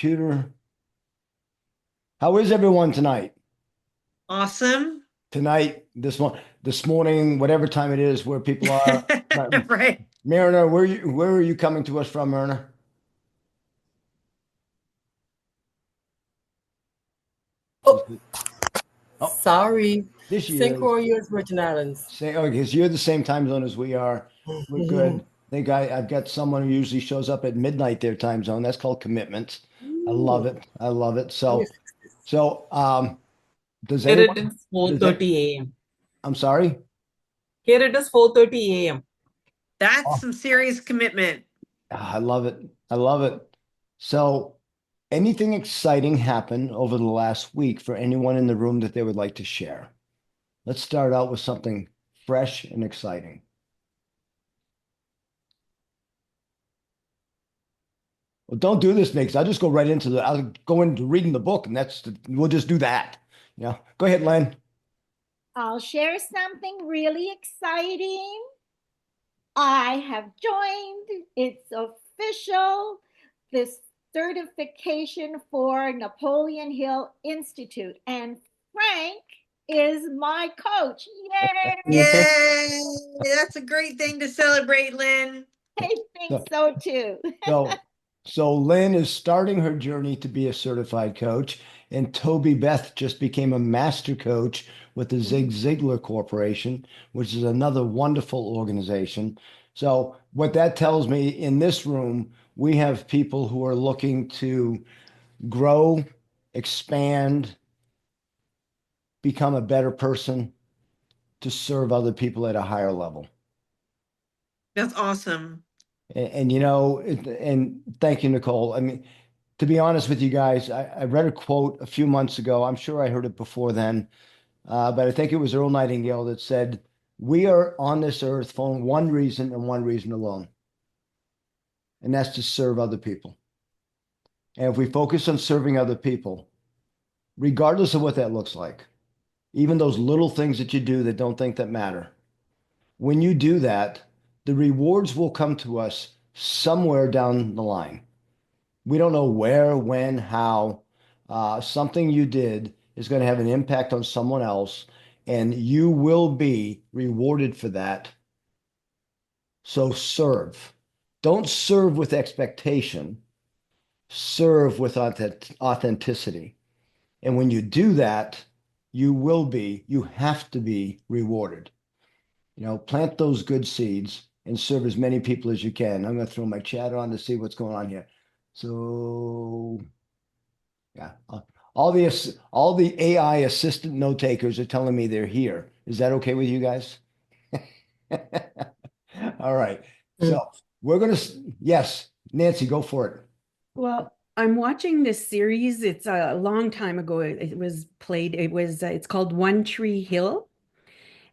computer. How is everyone tonight? Awesome. Tonight, this morning, whatever time it is, where people are. Right. Mariner, where are you coming to us from, Mariner? She's Oh, oh, sorry. there she St. is. Croix, U.S. Virgin Islands. Say, oh, because you're the same time zone as we are. We're good. I've got someone who usually shows up at midnight their time zone. That's called commitment. I love Ooh, it. I love it. let me So, fix this. so does Here anyone it is does it? 4:30 a.m. I'm sorry. Here it is 4:30 a.m. That's Oh, some serious commitment. I love it. I love it. So, anything exciting happen over the last week for anyone in the room that they would like to share? Let's start out with something fresh and exciting. Well, don't do this, Mix. I'll go into reading the book, and we'll just do that. Go ahead, Len. I'll share something really exciting. I have joined, it's official, this certification for Napoleon Hill Institute. And Frank is my coach. Yay! Yay! That's a great thing to celebrate, Lynn. I think So, so too. so, so Lynn is starting her journey to be a certified coach, and Toby Beth just became a master coach with the Zig Ziglar Corporation, which is another wonderful organization. So, what that tells me in this room, we have people who are looking to grow, expand, become a better person to serve other people at a higher level. That's awesome. And thank you, Nicole. I mean, to be honest with you guys, I read a quote a few months ago. I'm sure I heard it before then, but I think it was Earl Nightingale that said, "We are on this earth for one reason and one reason alone, and that's to serve other people. And if we focus on serving other people, regardless of what that looks like, even those little things that you do that don't think that matter, when you do that, the rewards will come to us somewhere down the line. We don't know where, when, how. Something you did is going to have an impact on someone else, and you will be rewarded for that. So serve. Don't serve with expectation, serve with authenticity. And when you do that, you have to be rewarded. Plant those good seeds and serve as many people as you can. I'm going to throw my chat on to see what's going on here. So, yeah, all the AI assistant note takers are telling me they're here. Is that okay with you guys? All right. So we're gonna, yes, Nancy, go for it. Well, I'm watching this series. It's a long time ago. It was played. It's called One Tree Hill,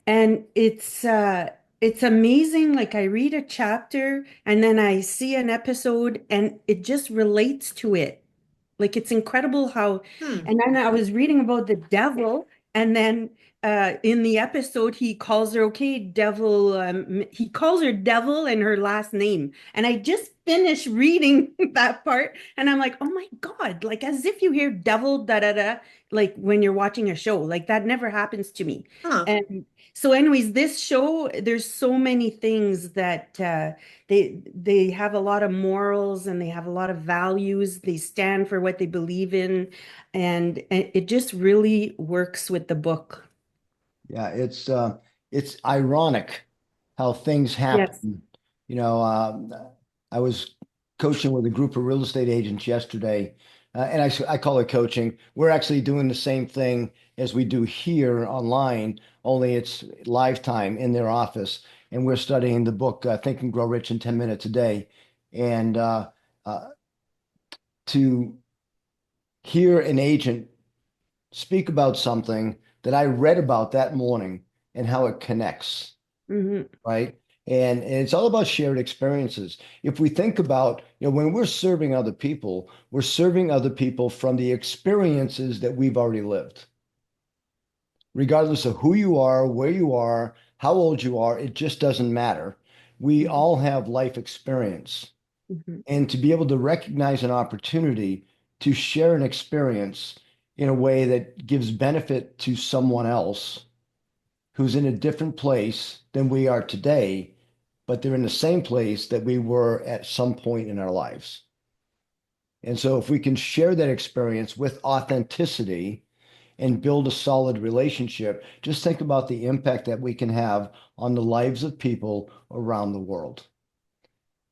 and it's amazing. Like I read a chapter and then I see an episode and it just relates to it. Like it's incredible how, Hmm. and then I was reading about the devil, and then in the episode he calls her okay, devil. He calls her devil and her last name, and I just finished reading that part, and I'm like, oh my God, like as if you hear devil da da da, like when you're watching a show, like that never happens to me. Huh. And so, anyways, this show, there's so many things that they have a lot of morals and they have a lot of values. They stand for what they believe in, and it just really works with the book. Yeah, it's ironic how things Yes. happen. You know, I was coaching with a group of real estate agents yesterday, and I call it coaching. We're actually doing the same thing as we do here online, only it's live time in their office, and we're studying the book Think and Grow Rich in 10 Minutes a Day. And uh, to hear an agent speak about something that I read about that morning and how it connects, Hmm. right? And it's all about shared experiences. If we think about, when we're serving other people from the experiences that we've already lived. Regardless of who you are, where you are, how old you are, it just doesn't matter. We all have life experience. Hmm. And to be able to recognize an opportunity to share an experience in a way that gives benefit to someone else who's in a different place than we are today, but they're in the same place that we were at some point in our lives. And so if we can share that experience with authenticity and build a solid relationship, just think about the impact that we can have on the lives of people around the world.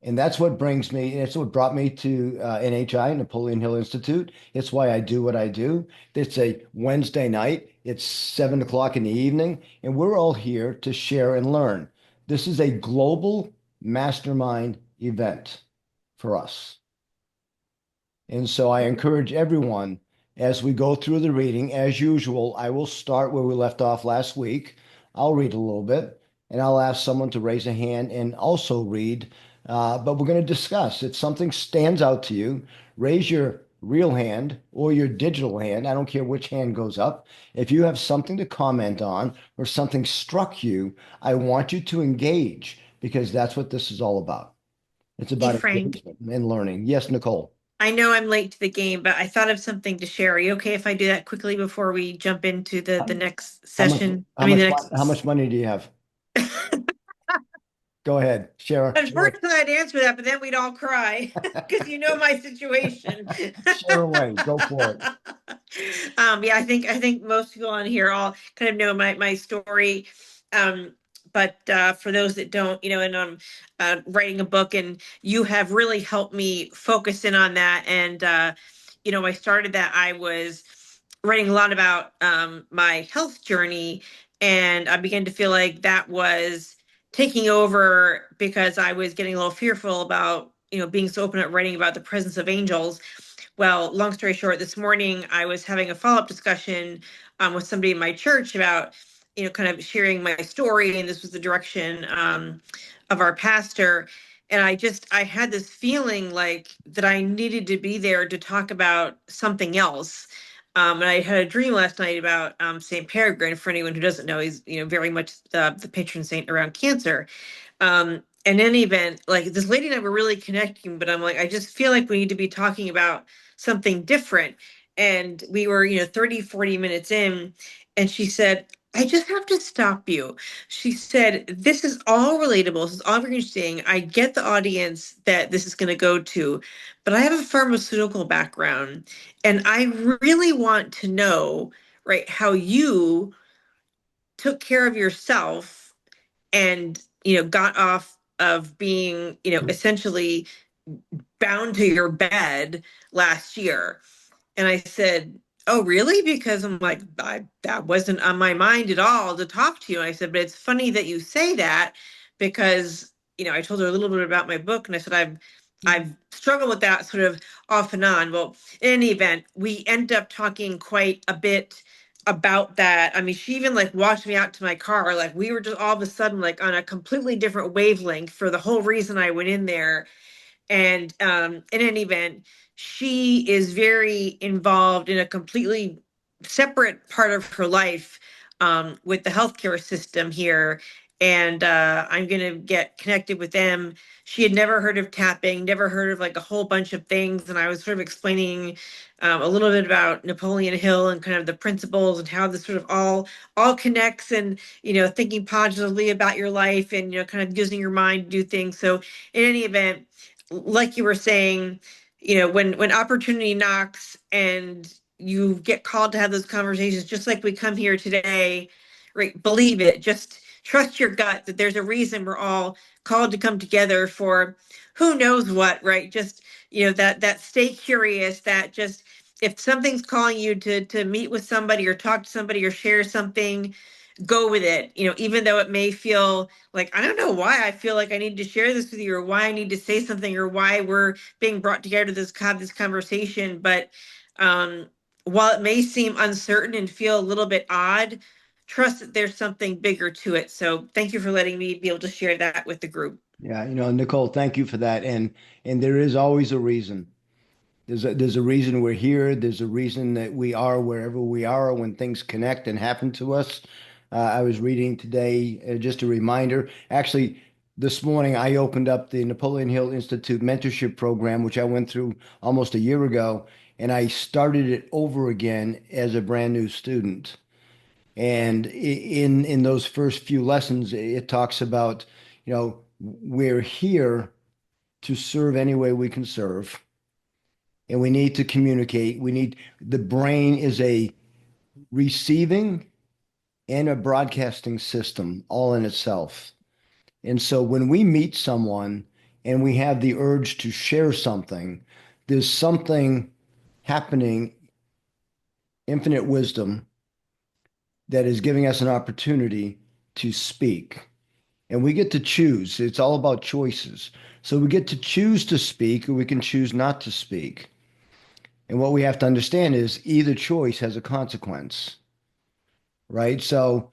And that's what brings me, it's what brought me to NHI, Napoleon Hill Institute. It's why I do what I do. It's a Wednesday night. It's 7 o'clock in the evening, and we're all here to share and learn. This is a global mastermind event for us. And so I encourage everyone as we go through the reading, as usual, I will start where we left off last week. I'll read a little bit and I'll ask someone to raise a hand and also read. But we're going to discuss. If something stands out to you, raise your real hand or your digital hand. I don't care which hand goes up. If you have something to comment on or something struck you, I want you to engage because that's what this is all about. It's about Hey, Frank. engagement and learning. Yes, Nicole. I know I'm late to the game, but I thought of something to share. Are you okay if I do that quickly before we jump into the next session? How much money do you have? Go ahead, share. Unfortunately, I'd answer that, but then we'd all cry because you know my situation. Share away. Go for it. Yeah, I think most people on here all kind of know my story. But for those that don't, and I'm writing a book, and you have really helped me focus in on that. And I started that. I was writing a lot about my health journey, and I began to feel like that was taking over because I was getting a little fearful about, being so open at writing about the presence of angels. Well, long story short, this morning I was having a follow-up discussion with somebody in my church about, kind of sharing my story, and this was the direction of our pastor. And I had this feeling like that I needed to be there to talk about something else. And I had a dream last night about St. Peregrine. For anyone who doesn't know, he's very much the patron saint around cancer. In any event, like this lady and I were really connecting, but I'm like, I just feel like we need to be talking about something different. And we were 30, 40 minutes in, and she said, I just have to stop you. She said, this is all relatable. This is all very interesting. I get the audience that this is going to go to, but I have a pharmaceutical background, and I really want to know, right, how you took care of yourself and, got off of being, essentially bound to your bed last year. And I said, oh, really? Because I'm like, that wasn't on my mind at all to talk to you. And I said, but it's funny that you say that because, I told her a little bit about my book, and I said, I've struggled with that sort of off and on. Well, in any event, we end up talking quite a bit about that. I mean, she even like walked me out to my car. Like we were just all of a sudden like on a completely different wavelength for the whole reason I went in there. And in any event, she is very involved in a completely separate part of her life with the healthcare system here. And I'm going to get connected with them. She had never heard of tapping, never heard of like a whole bunch of things. And I was sort of explaining a little bit about Napoleon Hill and kind of the principles and how this sort of all connects, and, thinking positively about your life and, kind of using your mind to do things. So in any event, like you were saying, when opportunity knocks and you get called to have those conversations, just like we come here today, right? Believe it. Just trust your gut that there's a reason we're all called to come together for who knows what, right? Just, that stay curious, that just, if something's calling you to meet with somebody or talk to somebody or share something, go with it, even though it may feel like, I don't know why I feel like I need to share this with you, or why I need to say something, or why we're being brought together to have this conversation. But while it may seem uncertain and feel a little bit odd, trust that there's something bigger to it. So thank you for letting me be able to share that with the group. Yeah, Nicole, thank you for that. And there is always a reason. There's a reason we're here. There's a reason that we are wherever we are when things connect and happen to us. I was reading today, just a reminder. Actually, this morning I opened up the Napoleon Hill Institute mentorship program, which I went through almost a year ago. and I started it over again as a brand new student. And in those first few lessons, it talks about, we're here to serve any way we can serve, and we need to communicate. The brain is a receiving and a broadcasting system all in itself. And so when we meet someone and we have the urge to share something, there's something happening, infinite wisdom, that is giving us an opportunity to speak. And we get to choose. It's all about choices. So we get to choose to speak, or we can choose not to speak. And what we have to understand is either choice has a consequence, right? So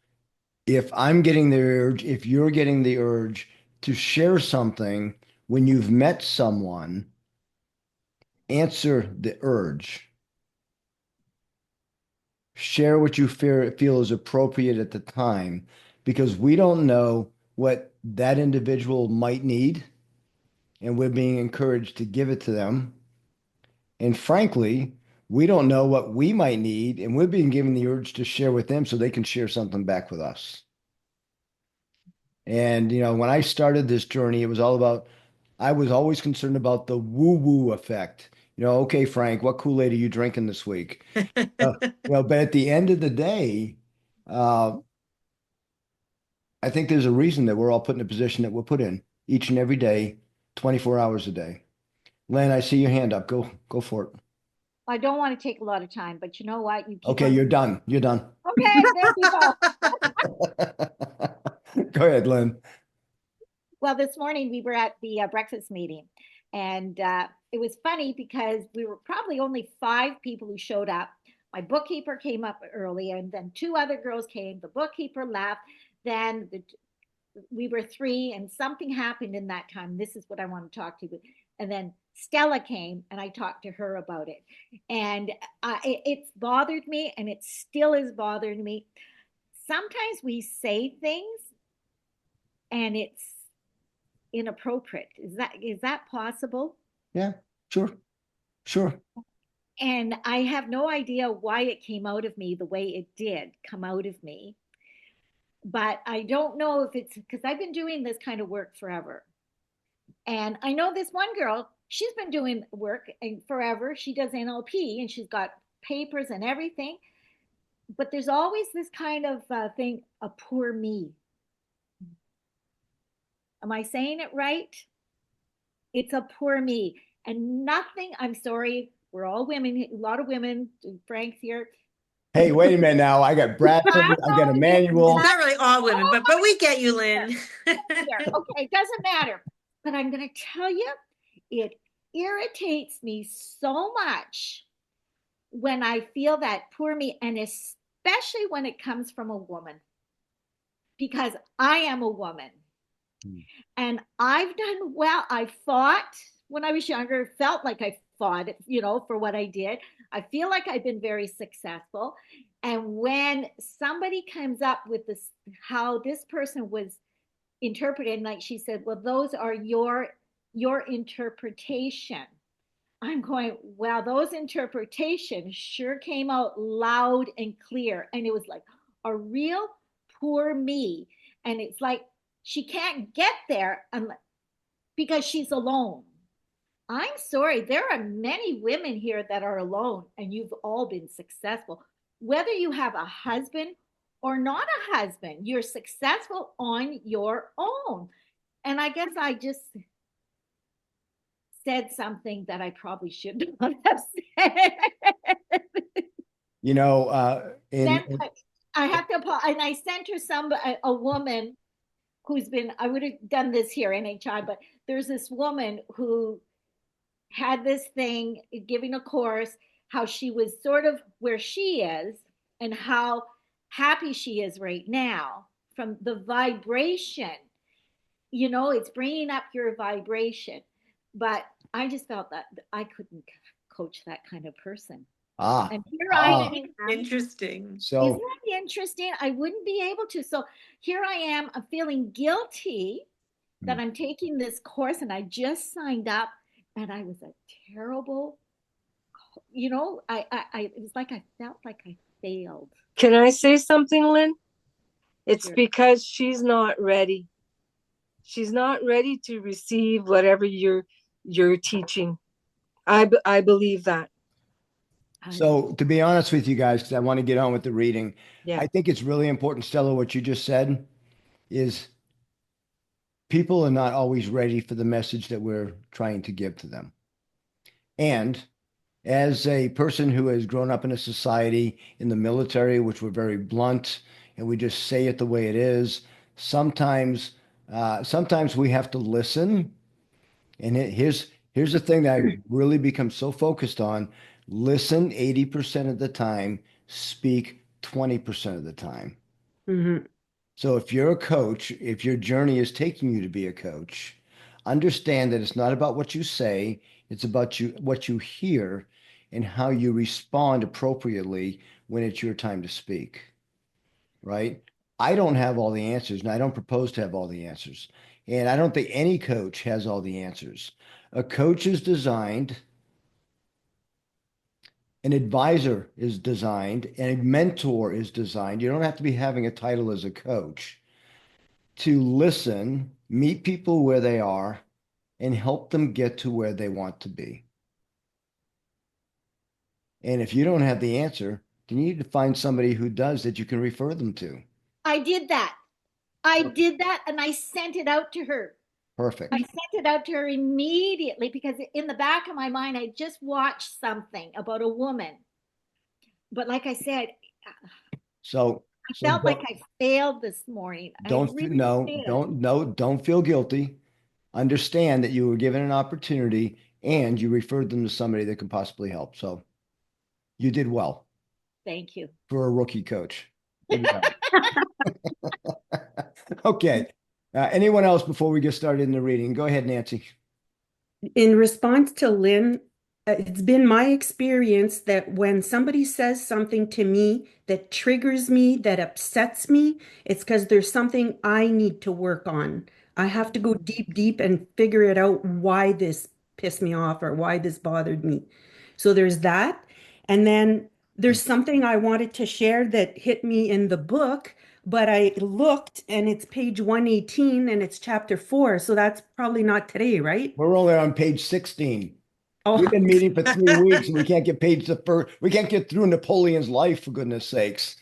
if I'm getting the urge, if you're getting the urge to share something when you've met someone, answer the urge. Share what you feel is appropriate at the time, because we don't know what that individual might need, and we're being encouraged to give it to them. And frankly, we don't know what we might need, and we're being given the urge to share with them so they can share something back with us. And, when I started this journey, it was all about, I was always concerned about the woo-woo effect. Okay, Frank, what Kool-Aid are you drinking this week? But at the end of the day, uh, I think there's a reason that we're all put in a position that we're put in each and every day, 24 hours a day. Len, I see your hand up. Go for it. I don't want to take a lot of time, but you know what? You keep Okay, on. you're done. You're done. Okay, there you go. Go ahead, Len. Well, this morning we were at the breakfast meeting, and it was funny because we were probably only 5 people who showed up. My bookkeeper came up early, and then 2 other girls came. The bookkeeper left. Then we were 3, and something happened in that time. This is what I want to talk to you. And then Stella came, and I talked to her about it. And it's bothered me, and it still is bothering me. Sometimes we say things, and it's inappropriate. Is that possible? Yeah, sure. And I have no idea why it came out of me the way it did come out of me. But I don't know if it's because I've been doing this kind of work forever. And I know this one girl, she's been doing work forever. She does NLP and she's got papers and everything. But there's always this kind of thing, a poor me. Am I saying it right? It's a poor me. And nothing, I'm sorry, we're all women, a lot of women, Frank's here. Hey, wait a minute now. I got Bradford, I got Emmanuel. Not really all women, but we get you, Lynn. Okay, it doesn't matter. But I'm going to tell you, it irritates me so much when I feel that poor me, and especially when it comes from a woman, because I am a woman. And I've done well. I fought when I was younger, felt like I fought, for what I did. I feel like I've been very successful. And when somebody comes up with this, how this person was interpreted, like she said, well, those are your interpretation. I'm going, well, those interpretations sure came out loud and clear. And it was like a real poor me. And it's like, she can't get there because she's alone. I'm sorry, there are many women here that are alone, and you've all been successful. Whether you have a husband or not a husband, you're successful on your own. And I guess I just said something that I probably should not have said. I have to apologize. And I sent her a woman who's been, I would have done this here in HI, but there's this woman who had this thing giving a course, how she was sort of where she is and how happy she is right now from the vibration. It's bringing up your vibration. But I just felt that I couldn't coach that kind of person. And here I am. Interesting. So isn't that interesting? I wouldn't be able to. So here I am. I'm feeling guilty that I'm taking this course, and I just signed up, and I was a terrible you know, it was like I felt like I failed. Can I say something, Lynn? It's Sure. because she's not ready. She's not ready to receive whatever you're teaching. I believe that. So to be honest with you guys, because I want to get on with the reading, Yeah. I think it's really important, Stella, what you just said is people are not always ready for the message that we're trying to give to them. And as a person who has grown up in a society in the military, which we're very blunt and we just say it the way it is, sometimes we have to listen. And here's the thing that I really become so focused on: listen 80% of the time, speak 20% of the time. Mhm. So if you're a coach, if your journey is taking you to be a coach, understand that it's not about what you say, it's about what you hear and how you respond appropriately when it's your time to speak, right? I don't have all the answers, and I don't propose to have all the answers. And I don't think any coach has all the answers. A coach is designed, an advisor is designed, and a mentor is designed. You don't have to be having a title as a coach to listen, meet people where they are, and help them get to where they want to be. And if you don't have the answer, then you need to find somebody who does that you can refer them to. I did that. I did that and I sent it out to her. Perfect. I sent it out to her immediately because in the back of my mind, I just watched something about a woman. But like I said, So, I so felt like I failed this morning. I really did. don't feel guilty. Understand that you were given an opportunity and you referred them to somebody that could possibly help. So you did well Thank you. for a rookie coach. Good job. Okay. Anyone else before we get started in the reading? Go ahead, Nancy. In response to Lynn, it's been my experience that when somebody says something to me that triggers me, that upsets me, it's because there's something I need to work on. I have to go deep, deep and figure it out why this pissed me off or why this bothered me. So there's that. And then there's something I wanted to share that hit me in the book, but I looked and it's page 118 and it's chapter 4. So that's probably not today, right? We're only on page 16. Oh, We've been meeting for 3 weeks and we can't get we can't get through Napoleon's life, for goodness sakes.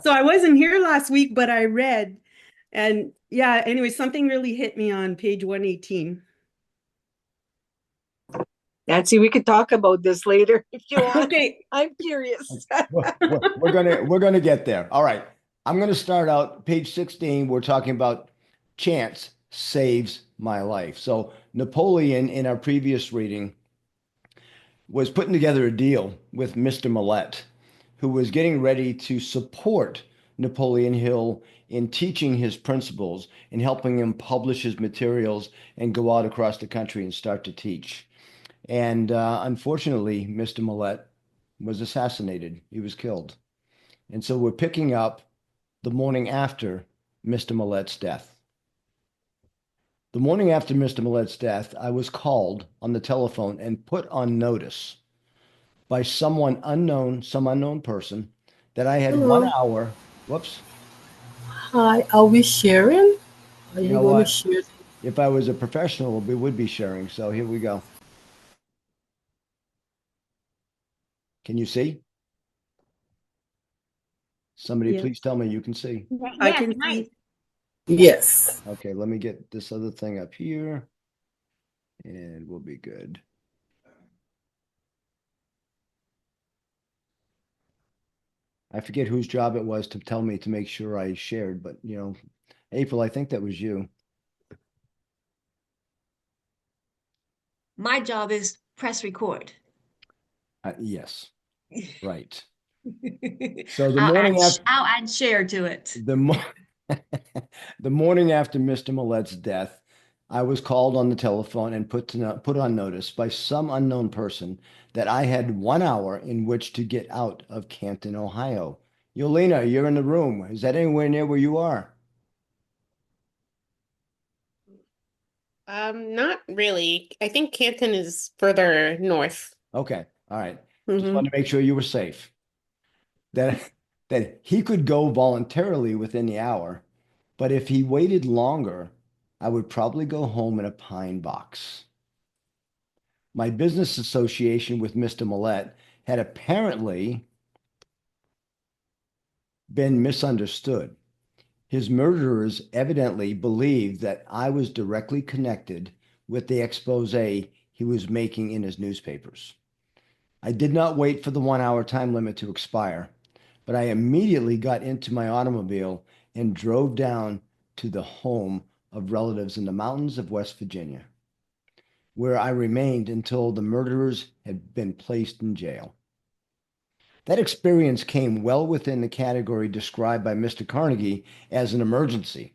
so I wasn't here last week, but I read. And yeah, anyway, something really hit me on page 118. Nancy, we could talk about this later if you want. Okay. I'm curious. We're gonna get there. All right. I'm gonna start out page 16. We're talking about chance saves my life. So Napoleon, in our previous reading, was putting together a deal with Mr. Millett, who was getting ready to support Napoleon Hill in teaching his principles and helping him publish his materials and go out across the country and start to teach. And unfortunately, Mr. Millett was assassinated. He was killed. And so we're picking up the morning after Mr. Millett's death. The morning after Mr. Millett's death, I was called on the telephone and put on notice by some unknown person, that I had 1 hour. Whoops. Hi, are we sharing? Are You you know going to what? share? If I was a professional, we would be sharing. So here we go. Can you see? Somebody Yes. please tell me you can see. I Yes, can nice. see. Yes. Okay, let me get this other thing up here and we'll be good. I forget whose job it was to tell me to make sure I shared, but April, I think that was you. My job is press record. Yes, right. So the morning after I'll add share to it. the morning after Mr. Millett's death, I was called on the telephone and put on notice by some unknown person that I had 1 hour in which to get out of Canton, Ohio. Yolena, you're in the room. Is that anywhere near where you are? Not really. I think Canton is further north. Okay. All right. Just Mhm. wanted to make sure you were safe. That that he could go voluntarily within the hour, but if he waited longer, I would probably go home in a pine box. My business association with Mr. Millette had apparently been misunderstood. His murderers evidently believed that I was directly connected with the expose he was making in his newspapers. I did not wait for the 1 hour time limit to expire, but I immediately got into my automobile and drove down to the home of relatives in the mountains of West Virginia, where I remained until the murderers had been placed in jail. That experience came well within the category described by Mr. Carnegie as an emergency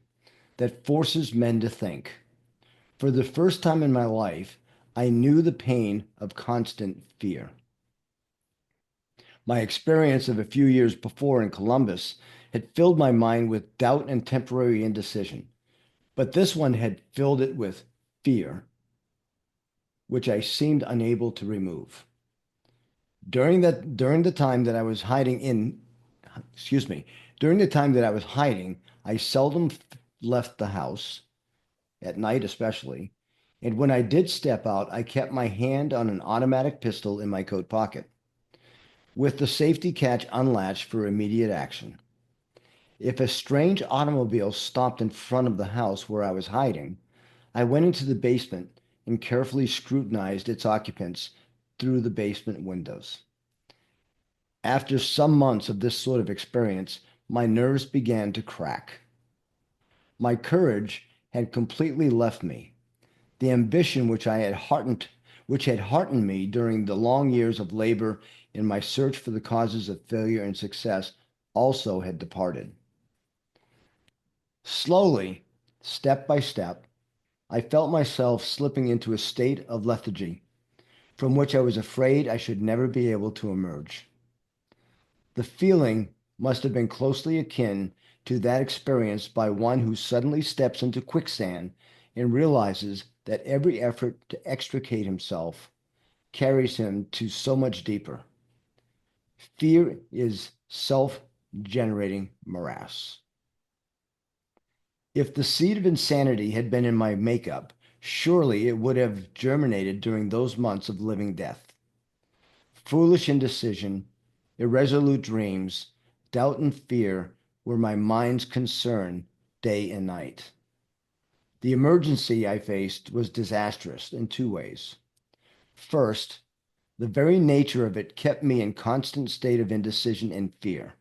that forces men to think. For the first time in my life, I knew the pain of constant fear. My experience of a few years before in Columbus had filled my mind with doubt and temporary indecision, but this one had filled it with fear, which I seemed unable to remove. During the time that I was hiding in, excuse me, during the time that I was hiding, I seldom left the house, at night especially, and when I did step out, I kept my hand on an automatic pistol in my coat pocket, with the safety catch unlatched for immediate action. If a strange automobile stopped in front of the house where I was hiding, I went into the basement and carefully scrutinized its occupants through the basement windows. After some months of this sort of experience, my nerves began to crack. My courage had completely left me. The ambition which had heartened me during the long years of labor in my search for the causes of failure and success also had departed. Slowly, step by step, I felt myself slipping into a state of lethargy from which I was afraid I should never be able to emerge. The feeling must have been closely akin to that experienced by one who suddenly steps into quicksand and realizes that every effort to extricate himself carries him to so much deeper. Fear is self-generating morass. If the seed of insanity had been in my makeup, surely it would have germinated during those months of living death. Foolish indecision, irresolute dreams, doubt and fear were my mind's concern day and night. The emergency I faced was disastrous in two ways. First, the very nature of it kept me in constant state of indecision and fear.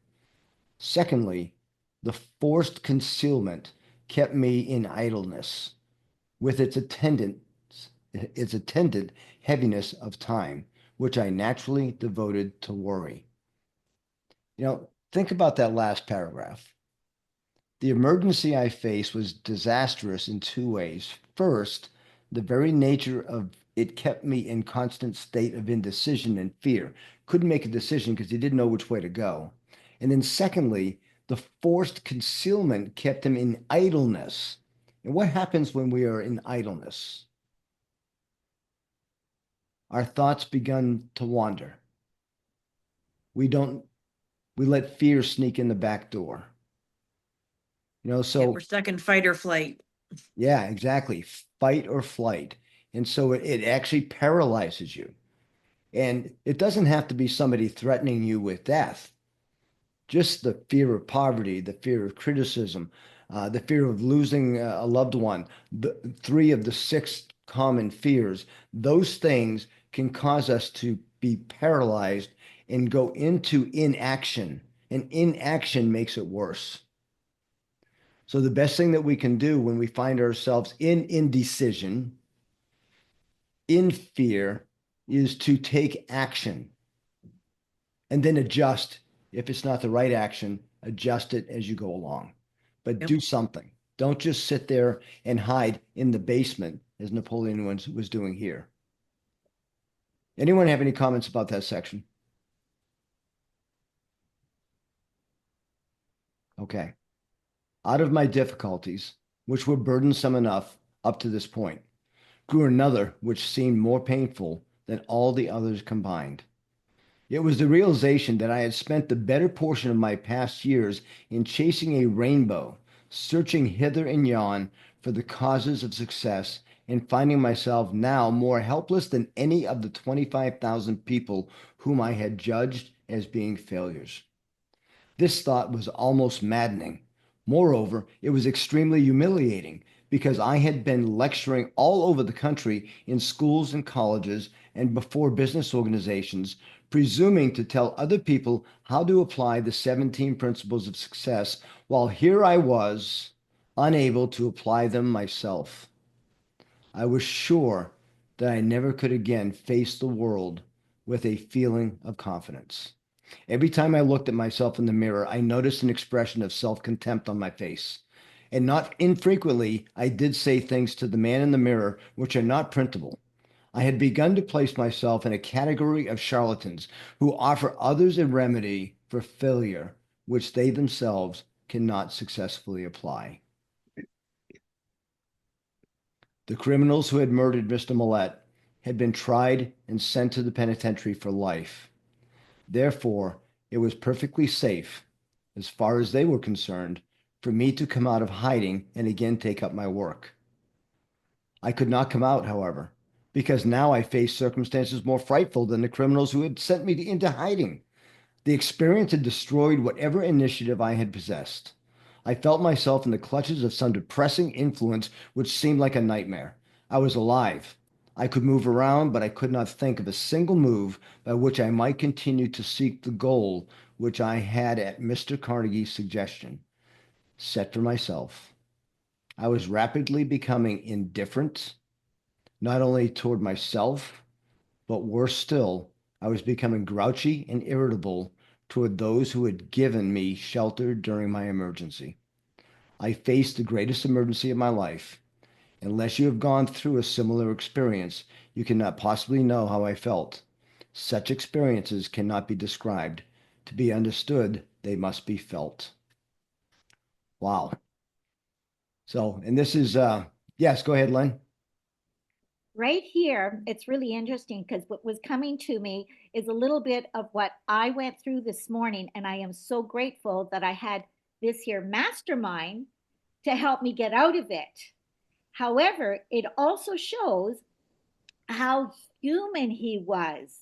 Secondly, the forced concealment kept me in idleness, with its attendant heaviness of time, which I naturally devoted to worry. Think about that last paragraph. The emergency I faced was disastrous in two ways. First, the very nature of it kept me in constant state of indecision and fear. Couldn't make a decision because he didn't know which way to go. And then secondly, the forced concealment kept him in idleness. And what happens when we are in idleness? Our thoughts begin to wander. We let fear sneak in the back door. Yeah, So we're stuck in fight or flight. yeah, exactly. Fight or flight. And so it actually paralyzes you. And it doesn't have to be somebody threatening you with death. Just the fear of poverty, the fear of criticism, the fear of losing a loved one, the three of the six common fears, those things can cause us to be paralyzed and go into inaction. And inaction makes it worse. So the best thing that we can do when we find ourselves in indecision, in fear, is to take action and then adjust. If it's not the right action, adjust it as you go along. But Yep. do something. Don't just sit there and hide in the basement as Napoleon was doing here. Anyone have any comments about that section? Okay. Out of my difficulties, which were burdensome enough up to this point, grew another which seemed more painful than all the others combined. It was the realization that I had spent the better portion of my past years in chasing a rainbow, searching hither and yon for the causes of success, and finding myself now more helpless than any of the 25,000 people whom I had judged as being failures. This thought was almost maddening. Moreover, it was extremely humiliating because I had been lecturing all over the country in schools and colleges and before business organizations, presuming to tell other people how to apply the 17 principles of success, while here I was, unable to apply them myself. I was sure that I never could again face the world with a feeling of confidence. Every time I looked at myself in the mirror, I noticed an expression of self-contempt on my face. And not infrequently, I did say things to the man in the mirror which are not printable. I had begun to place myself in a category of charlatans who offer others a remedy for failure which they themselves cannot successfully apply. The criminals who had murdered Mr. Millett had been tried and sent to the penitentiary for life. Therefore, it was perfectly safe, as far as they were concerned, for me to come out of hiding and again take up my work. I could not come out, however, because now I faced circumstances more frightful than the criminals who had sent me into hiding. The experience had destroyed whatever initiative I had possessed. I felt myself in the clutches of some depressing influence which seemed like a nightmare. I was alive. I could move around, but I could not think of a single move by which I might continue to seek the goal which I had, at Mr. Carnegie's suggestion, set for myself. I was rapidly becoming indifferent, not only toward myself, but worse still, I was becoming grouchy and irritable toward those who had given me shelter during my emergency. I faced the greatest emergency of my life. Unless you have gone through a similar experience, you cannot possibly know how I felt. Such experiences cannot be described. To be understood, they must be felt. Wow. So, and this is, yes, go ahead, Len. Right here, it's really interesting because what was coming to me is a little bit of what I went through this morning. And I am so grateful that I had this here mastermind to help me get out of it. However, it also shows how human he was,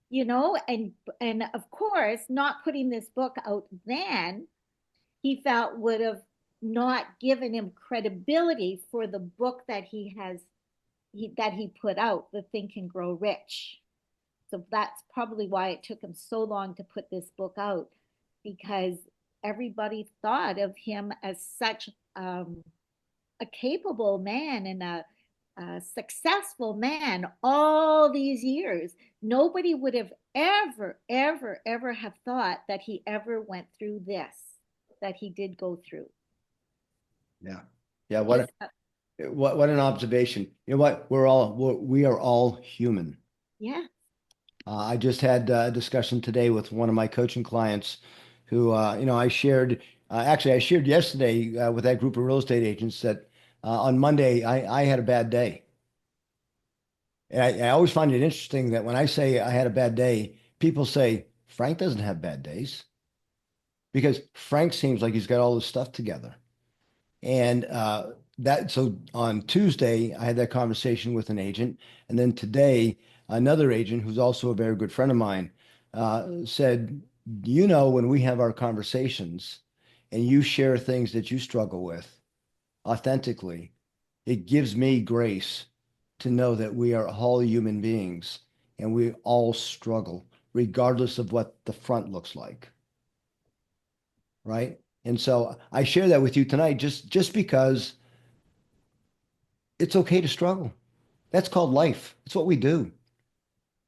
you know, and of course, not putting this book out then, he felt would have not given him credibility for the book that he put out, The Think and Grow Rich. So that's probably why it took him so long to put this book out, because everybody thought of him as such a capable man and a successful man all these years. Nobody would have ever have thought that he ever went through this, that he did go through. Yeah. Yeah. What an observation. You know what? We are all human. Yeah. I just had a discussion today with one of my coaching clients who, I shared, actually, I shared yesterday with that group of real estate agents that on Monday, I had a bad day. And I always find it interesting that when I say I had a bad day, people say, Frank doesn't have bad days, because Frank seems like he's got all this stuff together. And so on Tuesday, I had that conversation with an agent. And then today, another agent who's also a very good friend of mine said, when we have our conversations and you share things that you struggle with authentically, it gives me grace to know that we are all human beings and we all struggle, regardless of what the front looks like. Right? And so I share that with you tonight just because it's okay to struggle. That's called life. It's what we do.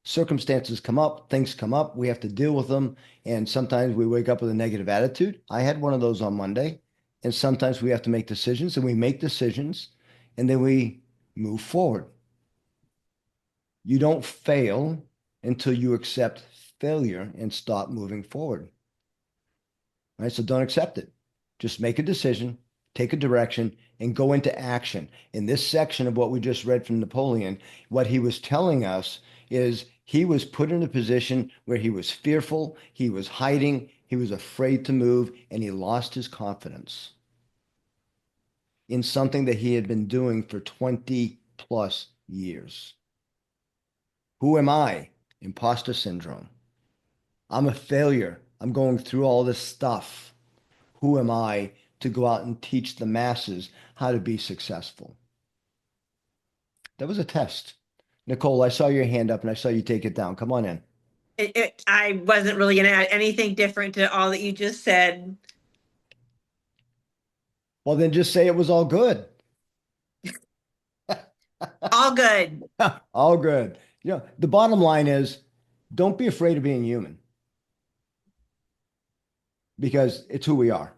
Circumstances come up, things come up, we have to deal with them. And sometimes we wake up with a negative attitude. I had one of those on Monday. And sometimes we have to make decisions, and we make decisions, and then we move forward. You don't fail until you accept failure and stop moving forward. Right? So don't accept it. Just make a decision, take a direction, and go into action. In this section of what we just read from Napoleon, what he was telling us is he was put in a position where he was fearful, he was hiding, he was afraid to move, and he lost his confidence in something that he had been doing for 20 plus years. Who am I? Imposter syndrome. I'm a failure. I'm going through all this stuff. Who am I to go out and teach the masses how to be successful? That was a test. Nicole, I saw your hand up and I saw you take it down. Come on in. I wasn't really going to add anything different to all that you just said. Well, then just say it was all good. All good. All good. You know, the bottom line is don't be afraid of being human because it's who we are.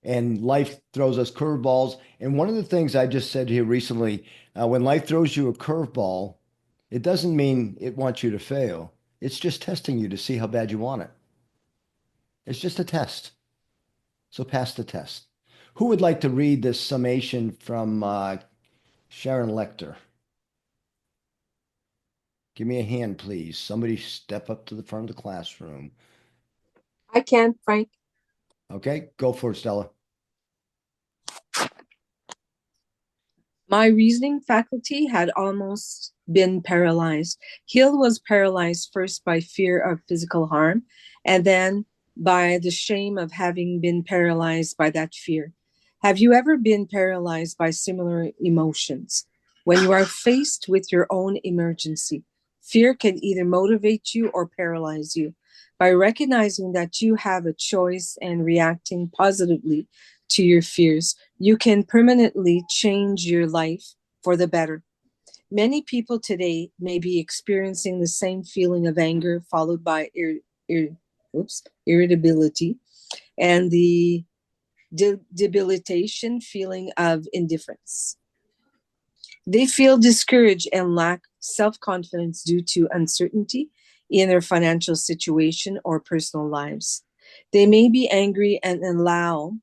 And life throws us curveballs. And one of the things I just said here recently, when life throws you a curveball, it doesn't mean it wants you to fail. It's just testing you to see how bad you want it. It's just a test. So pass the test. Who would like to read this summation from Sharon Lecter? Give me a hand, please. Somebody step up to the front of the classroom. I can, Frank. Okay, go for it, Stella. My reasoning faculty had almost been paralyzed. Hill was paralyzed first by fear of physical harm and then by the shame of having been paralyzed by that fear. Have you ever been paralyzed by similar emotions? When you are faced with your own emergency, fear can either motivate you or paralyze you. By recognizing that you have a choice and reacting positively to your fears, you can permanently change your life for the better. Many people today may be experiencing the same feeling of anger followed by irritability and the debilitation feeling of indifference. They feel discouraged and lack self-confidence due to uncertainty in their financial situation or personal lives. They may be angry and allow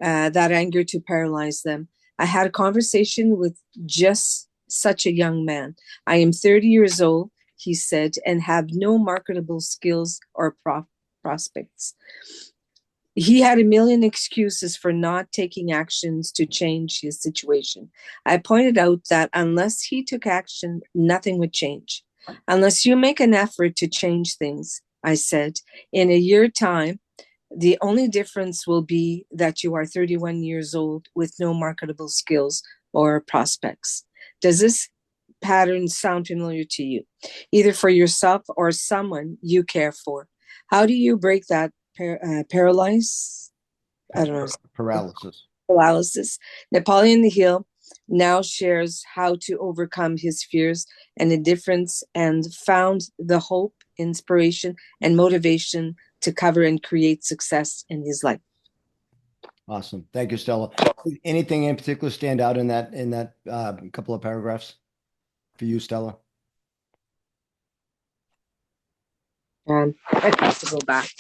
that anger to paralyze them. I had a conversation with just such a young man. I am 30 years old, he said, and have no marketable skills or prospects. He had a million excuses for not taking actions to change his situation. I pointed out that unless he took action, nothing would change. Unless you make an effort to change things, I said, in a year's time, the only difference will be that you are 31 years old with no marketable skills or prospects. Does this pattern sound familiar to you, either for yourself or someone you care for? How do you break that paralysis? Paralysis. Napoleon Hill now shares how to overcome his fears and indifference and found the hope, inspiration, and motivation to cover and create success in his life. Awesome. Thank you, Stella. Anything in particular stand out in that couple of paragraphs for you, Stella? I have to go back.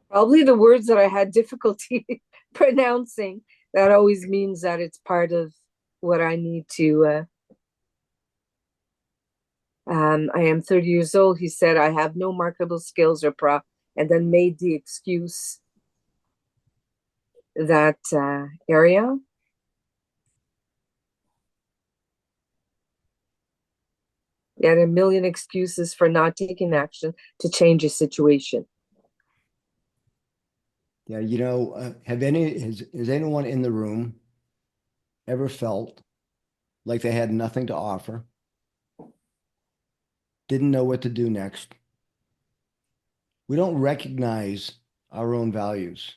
Probably the words that I had difficulty pronouncing. That always means that it's part of what I need to. I am 30 years old, he said. I have no marketable skills or and then made the excuse that area. He had a million excuses for not taking action to change his situation. Yeah, you know, has anyone in the room ever felt like they had nothing to offer, didn't know what to do next? We don't recognize our own values.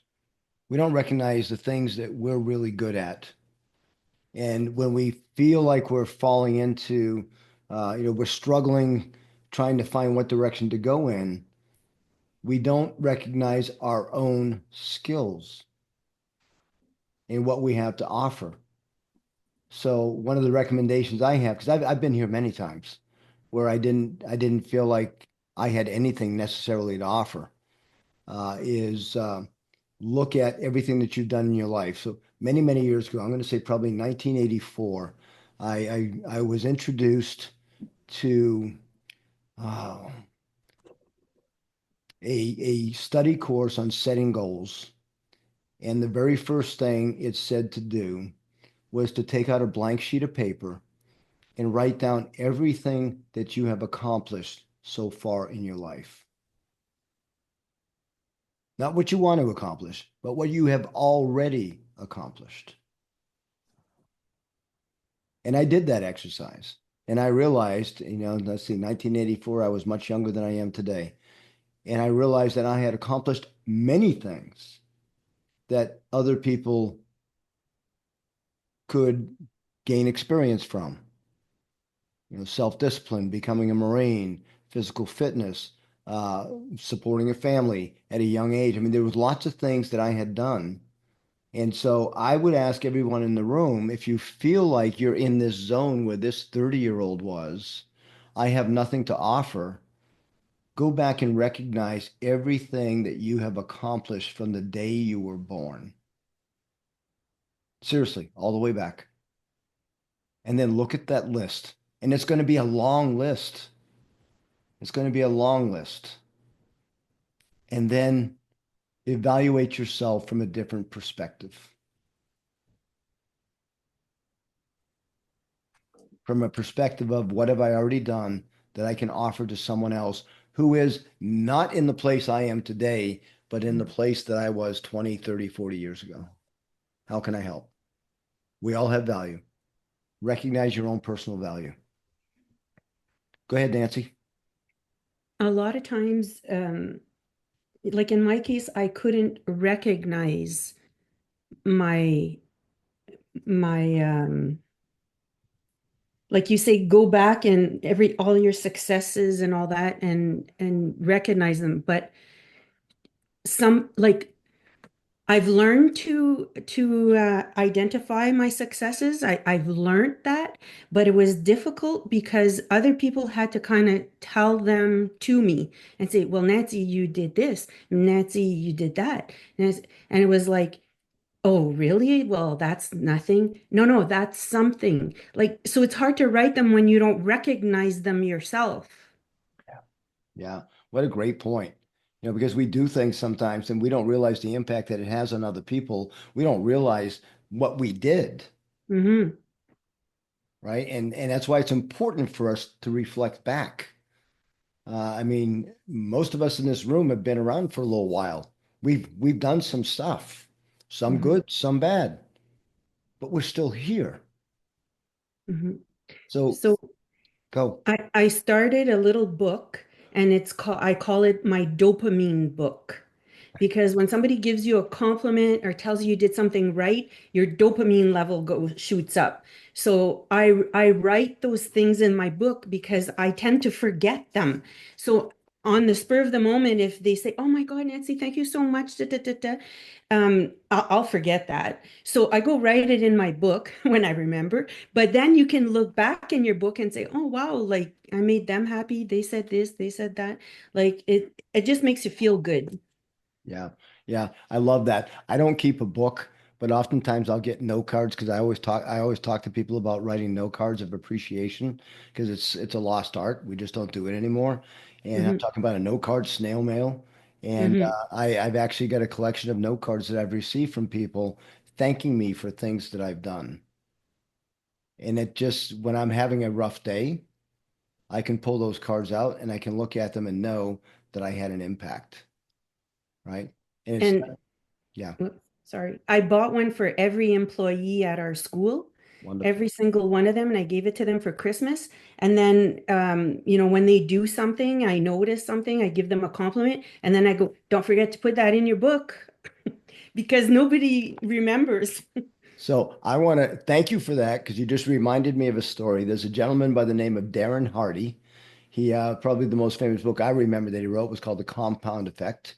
We don't recognize the things that we're really good at. And when we feel like we're falling into, we're struggling, trying to find what direction to go in, we don't recognize our own skills and what we have to offer. So one of the recommendations I have, because I've been here many times where I didn't feel like I had anything necessarily to offer, is look at everything that you've done in your life. So many, many years ago, I'm going to say probably 1984, I was introduced to uh, a study course on setting goals. And the very first thing it said to do was to take out a blank sheet of paper and write down everything that you have accomplished so far in your life. Not what you want to accomplish, but what you have already accomplished. And I did that exercise. And I realized, let's see, 1984, I was much younger than I am today. And I realized that I had accomplished many things that other people could gain experience from. Self-discipline, becoming a Marine, physical fitness, supporting a family at a young age. I mean, there was lots of things that I had done. And so I would ask everyone in the room, if you feel like you're in this zone where this 30-year-old was, I have nothing to offer, go back and recognize everything that you have accomplished from the day you were born. Seriously, all the way back. And then look at that list. And it's going to be a long list. It's going to be a long list. And then evaluate yourself from a different perspective. From a perspective of what have I already done that I can offer to someone else who is not in the place I am today, but in the place that I was 20, 30, 40 years ago. How can I help? We all have value. Recognize your own personal value. Go ahead, Nancy. A lot of times, like in my case, I couldn't recognize my my like you say, go back and all your successes and all that and recognize them. But some like I've learned to identify my successes. I've learned that, but it was difficult because other people had to kind of tell them to me and say, "Well, Nancy, you did this. Nancy, you did that." And it was like, "Oh, really? Well, that's nothing. No, no, that's something." Like, so it's hard to write them when you don't recognize them yourself. Yeah, what a great point. Because we do things sometimes and we don't realize the impact that it has on other people. We don't realize what we did, Hmm. right? And that's why it's important for us to reflect back. I mean, most of us in this room have been around for a little while. We've done some stuff, some Hmm. good, some bad, but we're still here. Hmm. So So go. I started a little book and I call it my dopamine book. Because when somebody gives you a compliment or tells you did something right, your dopamine level shoots up. So I write those things in my book because I tend to forget them. So on the spur of the moment, if they say, "Oh my God, Nancy, thank you so much," da, da, da, da, I'll forget that. So I go write it in my book when I remember. But then you can look back in your book and say, "Oh wow, like I made them happy. They said this, they said that." Like it just makes you feel good. Yeah. Yeah. I love that. I don't keep a book, but oftentimes I'll get note cards because I always talk to people about writing note cards of appreciation because it's a lost art. We just don't do it anymore. And I'm Hmm. talking about a note card snail mail. And Hmm. I've actually got a collection of note cards that I've received from people thanking me for things that I've done. And it just, when I'm having a rough day, I can pull those cards out and I can look at them and know that I had an impact, right? And it's, And yeah, whoops, sorry, I bought one for every employee at our school, wonderful. every single one of them, and I gave it to them for Christmas. And then, when they do something, I notice something, I give them a compliment, and then I go, "Don't forget to put that in your book," because nobody remembers. So I want to thank you for that because you just reminded me of a story. There's a gentleman by the name of Darren Hardy. He probably the most famous book I remember that he wrote was called The Compound Effect.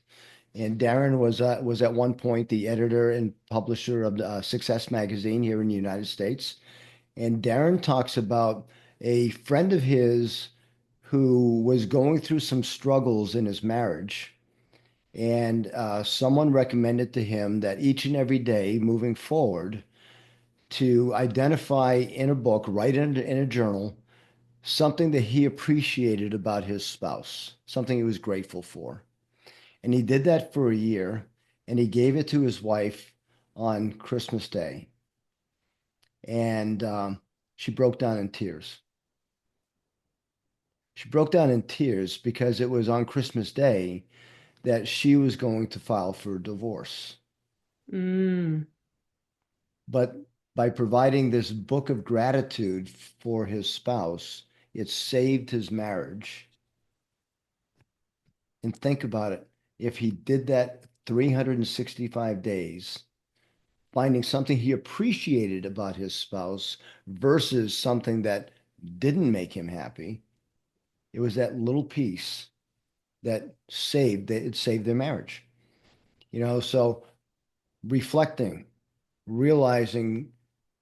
And Darren was at one point the editor and publisher of the Success magazine here in the United States. And Darren talks about a friend of his who was going through some struggles in his marriage. And someone recommended to him that each and every day moving forward, to identify in a book, write in a journal, something that he appreciated about his spouse, something he was grateful for. And he did that for a year, and he gave it to his wife on Christmas Day. And she broke down in tears. She broke down in tears because it was on Christmas Day that she was going to file for divorce. Mm. But by providing this book of gratitude for his spouse, it saved his marriage. And think about it. If he did that 365 days, finding something he appreciated about his spouse versus something that didn't make him happy, it was that little piece that saved their marriage. So reflecting, realizing,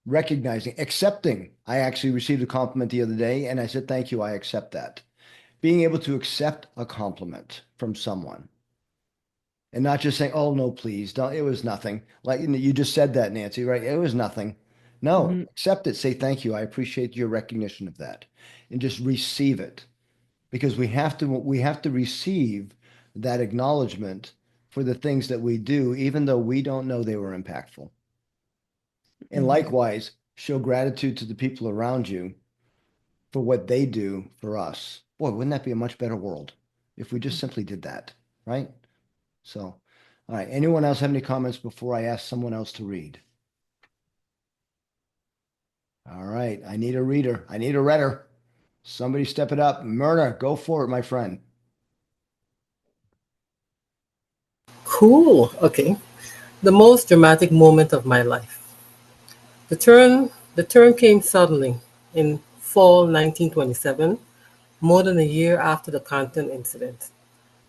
recognizing, accepting. I actually received a compliment the other day and I said, thank you, I accept that. Being able to accept a compliment from someone and not just saying, oh, no, please, don't, it was nothing. Like you just said that, Nancy, right? It was nothing. No, Hmm. accept it. Say, thank you. I appreciate your recognition of that. And just receive it because we have to receive that acknowledgement for the things that we do, even though we don't know they were impactful. And Hmm. likewise, show gratitude to the people around you for what they do for us. Boy, wouldn't that be a much better world if we just simply did that, right? So, all right. Anyone else have any comments before I ask someone else to read? All right. I need a reader. I need a redder. Somebody step it up. Myrna, go for it, my friend. Cool. Okay. The most dramatic moment of my life. The turn came suddenly in fall 1927, more than a year after the Canton incident.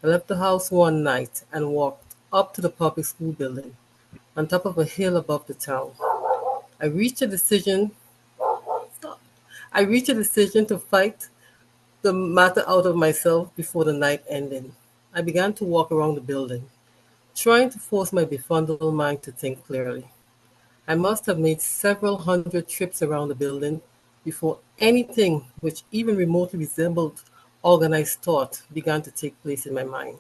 I left the house one night and walked up to the public school building on top of a hill above the town. I reached a decision I reached a decision to fight the matter out of myself before the night ended. I began to walk around the building, trying to force my befuddled mind to think clearly. I must have made several hundred trips around the building before anything which even remotely resembled organized thought began to take place in my mind.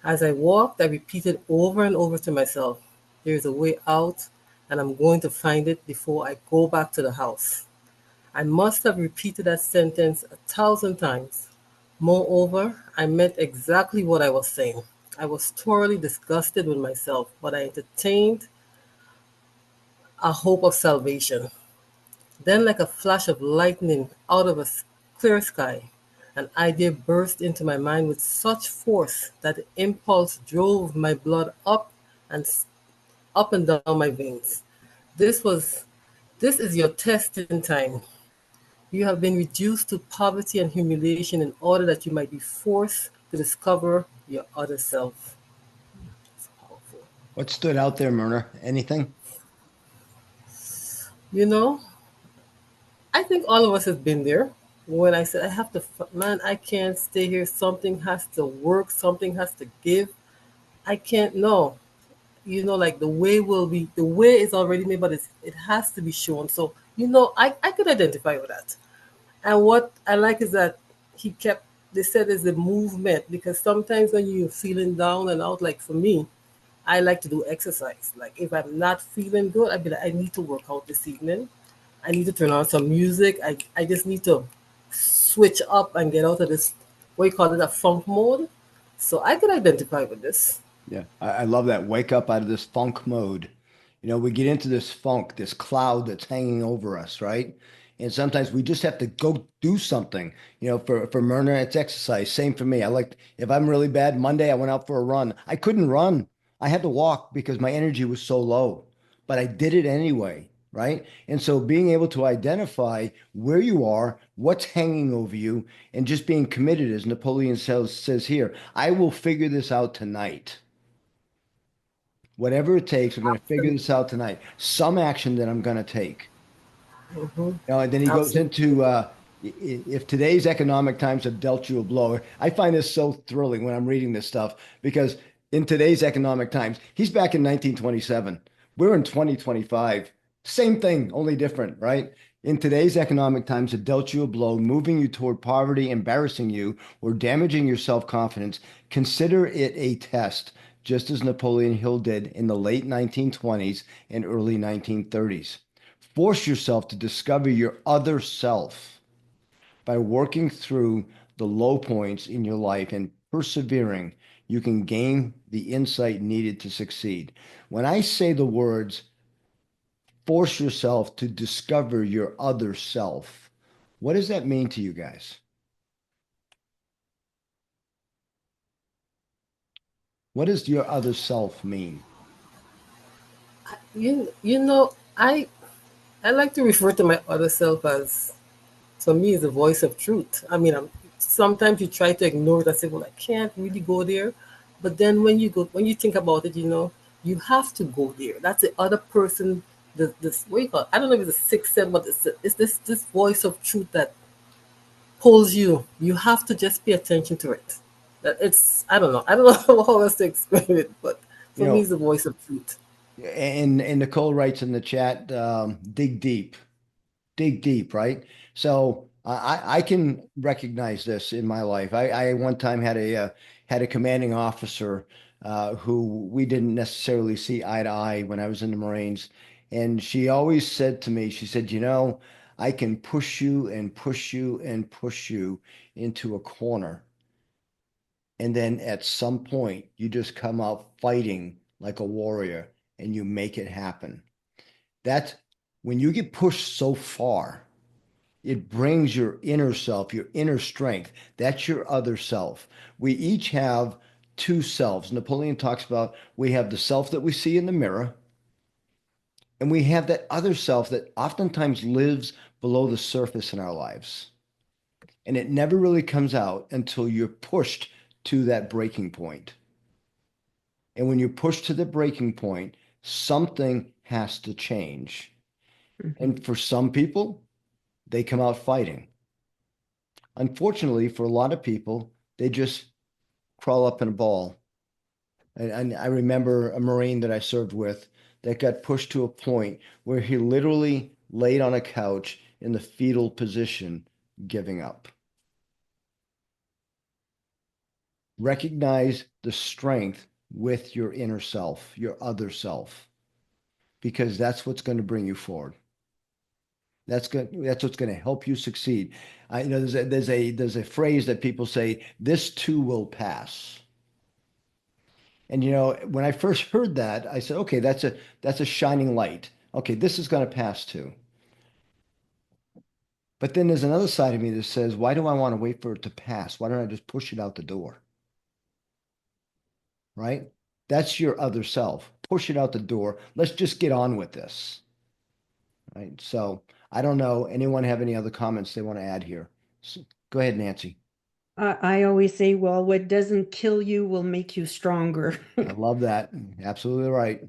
As I walked, I repeated over and over to myself, there is a way out, and I'm going to find it before I go back to the house. I must have repeated that sentence 1,000 times. Moreover, I meant exactly what I was saying. I was thoroughly disgusted with myself, but I entertained a hope of salvation. Then, like a flash of lightning out of a clear sky, an idea burst into my mind with such force that the impulse drove my blood up and down my veins. This was this is your testing time. You have been reduced to poverty and humiliation in order that you might be forced to discover your other self. It's powerful. What stood out there, Myrna? Anything? You know, I think all of us have been there. When I said, I have to, man, I can't stay here. Something has to work. Something has to give. I can't, no. Like the way is already made, but it has to be shown. So, I could identify with that. And what I like is that he kept, they said is the movement, because sometimes when you're feeling down and out, like for me, I like to do exercise. Like if I'm not feeling good, I'd be like, I need to work out this evening. I need to turn on some music. I just need to switch up and get out of this, what you call it, a funk mode. So I could identify with this. Yeah, I love that. Wake up out of this funk mode. We get into this funk, this cloud that's hanging over us, right? And sometimes we just have to go do something. For Myrna, it's exercise. Same for me. If I'm really bad, Monday I went out for a run. I couldn't run. I had to walk because my energy was so low, but I did it anyway, right? And so being able to identify where you are, what's hanging over you, and just being committed, as Napoleon says here, I will figure this out tonight. Whatever it takes, I'm going to figure this out tonight. Some action that I'm going to take. Mhm. And then he goes Absolutely. into if today's economic times have dealt you a blow. I find this so thrilling when I'm reading this stuff because in today's economic times, he's back in 1927. We're in 2025. Same thing, only different, right? In today's economic times have dealt you a blow, moving you toward poverty, embarrassing you, or damaging your self-confidence. Consider it a test, just as Napoleon Hill did in the late 1920s and early 1930s. Force yourself to discover your other self by working through the low points in your life and persevering. You can gain the insight needed to succeed. When I say the words, force yourself to discover your other self, what does that mean to you guys? What does your other self mean? You know, I like to refer to my other self as, for me, is the voice of truth. I mean, sometimes you try to ignore it and say, well, I can't really go there. But then when you think about it, you have to go there. That's the other person, this, what do you call it? I don't know if it's a sixth sense, but it's this voice of truth that pulls you. You have to just pay attention to it. I don't know. I don't know how else to explain it, but You for me, know, it's the voice of truth. and Nicole writes in the chat, dig deep, right? So I can recognize this in my life. I one time had a commanding officer who we didn't necessarily see eye to eye when I was in the Marines, and she always said to me, she said, I can push you and push you and push you into a corner, and then at some point you just come out fighting like a warrior and you make it happen. That's when you get pushed so far, it brings your inner self, your inner strength. That's your other self. We each have two selves. Napoleon talks about we have the self that we see in the mirror, and we have that other self that oftentimes lives below the surface in our lives. And it never really comes out until you're pushed to that breaking point. And when you're pushed to the breaking point, something has to change. Mhm. And for some people, they come out fighting. Unfortunately, for a lot of people, they just crawl up in a ball. And I remember a Marine that I served with that got pushed to a point where he literally laid on a couch in the fetal position, giving up. Recognize the strength with your inner self, your other self, because that's what's going to bring you forward. That's what's going to help you succeed. There's a phrase that people say, this too will pass. And when I first heard that, I said, okay, that's a shining light. Okay, this is going to pass too. But then there's another side of me that says, why do I want to wait for it to pass? Why don't I just push it out the door? Right? That's your other self. Push it out the door. Let's just get on with this. Right? So I don't know. Anyone have any other comments they want to add here? So, go ahead, Nancy. I always say, well, what doesn't kill you will make you stronger. I love that. Absolutely right.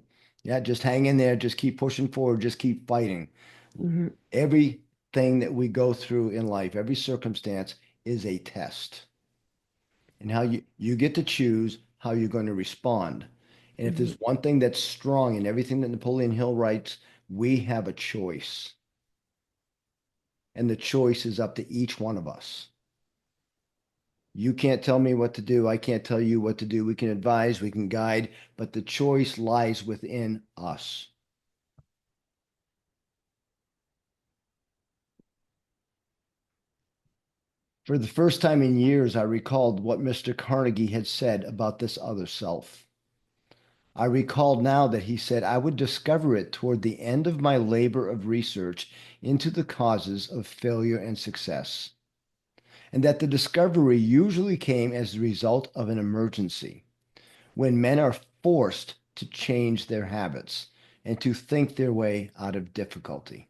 Yeah, just hang in there. Just keep pushing forward. Just keep fighting. Mhm. Everything that we go through in life, every circumstance is a test. And how you get to choose how you're going to respond. And if Mhm. there's one thing that's strong in everything that Napoleon Hill writes, we have a choice. And the choice is up to each one of us. You can't tell me what to do. I can't tell you what to do. We can advise, we can guide, but the choice lies within us. For the first time in years, I recalled what Mr. Carnegie had said about this other self. I recalled now that he said I would discover it toward the end of my labor of research into the causes of failure and success, and that the discovery usually came as the result of an emergency, when men are forced to change their habits and to think their way out of difficulty.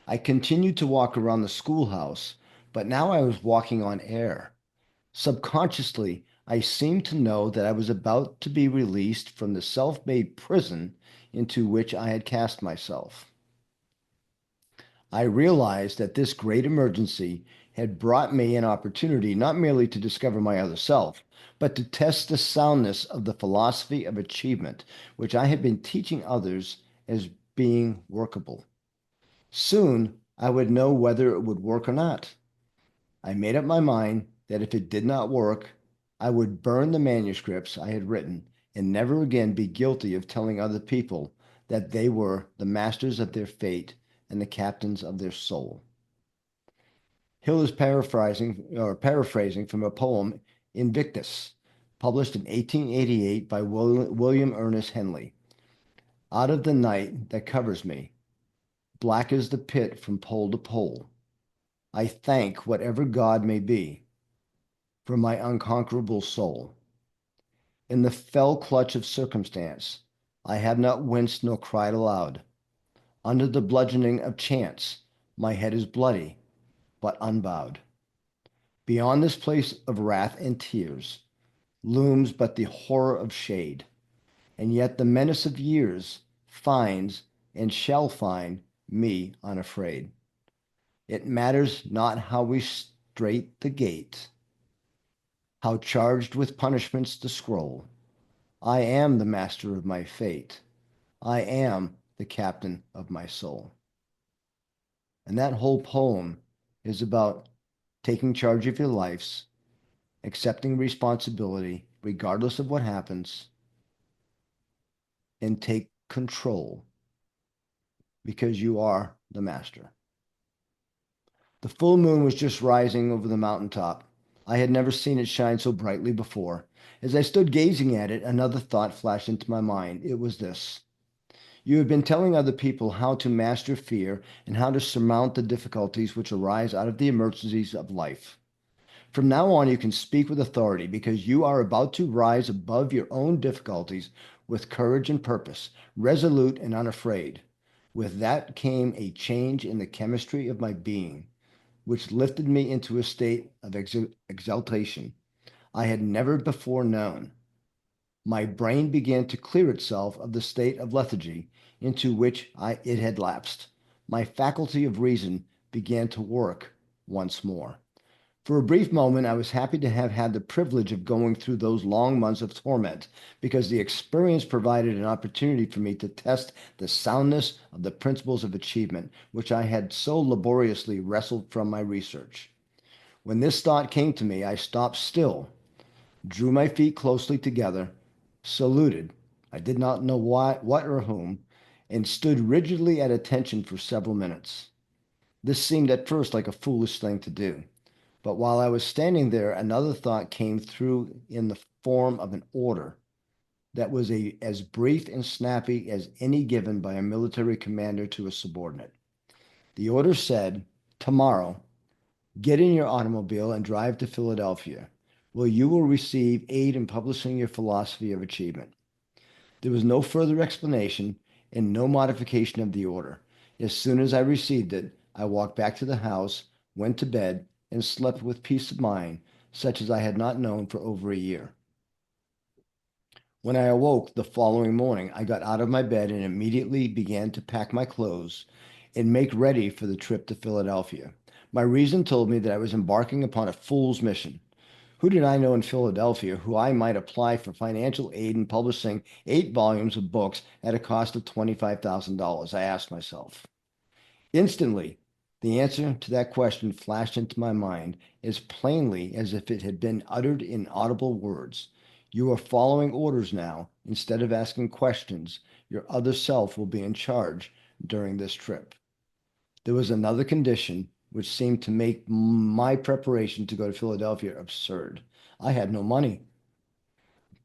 I continued to walk around the schoolhouse, but now I was walking on air. Subconsciously, I seemed to know that I was about to be released from the self-made prison into which I had cast myself. I realized that this great emergency had brought me an opportunity not merely to discover my other self, but to test the soundness of the philosophy of achievement, which I had been teaching others as being workable. Soon, I would know whether it would work or not. I made up my mind that if it did not work, I would burn the manuscripts I had written and never again be guilty of telling other people that they were the masters of their fate and the captains of their soul. Hill is paraphrasing from a poem, Invictus, published in 1888 by William Ernest Henley. Out of the night that covers me, black is the pit from pole to pole. I thank whatever God may be for my unconquerable soul. In the fell clutch of circumstance, I have not winced nor cried aloud. Under the bludgeoning of chance, my head is bloody, but unbowed. Beyond this place of wrath and tears looms but the horror of shade, and yet the menace of years finds and shall find me unafraid. It matters not how we straight the gate, how charged with punishments the scroll. I am the master of my fate. I am the captain of my soul. And that whole poem is about taking charge of your lives, accepting responsibility regardless of what happens, and take control because you are the master. The full moon was just rising over the mountaintop. I had never seen it shine so brightly before. As I stood gazing at it, another thought flashed into my mind. It was this. You have been telling other people how to master fear and how to surmount the difficulties which arise out of the emergencies of life. From now on, you can speak with authority because you are about to rise above your own difficulties with courage and purpose, resolute and unafraid. With that came a change in the chemistry of my being, which lifted me into a state of exaltation I had never before known. My brain began to clear itself of the state of lethargy into which it had lapsed. My faculty of reason began to work once more. For a brief moment, I was happy to have had the privilege of going through those long months of torment, because the experience provided an opportunity for me to test the soundness of the principles of achievement, which I had so laboriously wrestled from my research. When this thought came to me, I stopped still, drew my feet closely together, saluted, I did not know what or whom, and stood rigidly at attention for several minutes. This seemed at first like a foolish thing to do. But while I was standing there, another thought came through in the form of an order that was as brief and snappy as any given by a military commander to a subordinate. The order said, "Tomorrow, get in your automobile and drive to Philadelphia, where you will receive aid in publishing your philosophy of achievement." There was no further explanation and no modification of the order. As soon as I received it, I walked back to the house, went to bed, and slept with peace of mind, such as I had not known for over a year. When I awoke the following morning, I got out of my bed and immediately began to pack my clothes and make ready for the trip to Philadelphia. My reason told me that I was embarking upon a fool's mission. Who did I know in Philadelphia who I might apply for financial aid in publishing 8 volumes of books at a cost of $25,000? I asked myself. Instantly, the answer to that question flashed into my mind as plainly as if it had been uttered in audible words. You are following orders now. Instead of asking questions, your other self will be in charge during this trip. There was another condition which seemed to make my preparation to go to Philadelphia absurd. I had no money.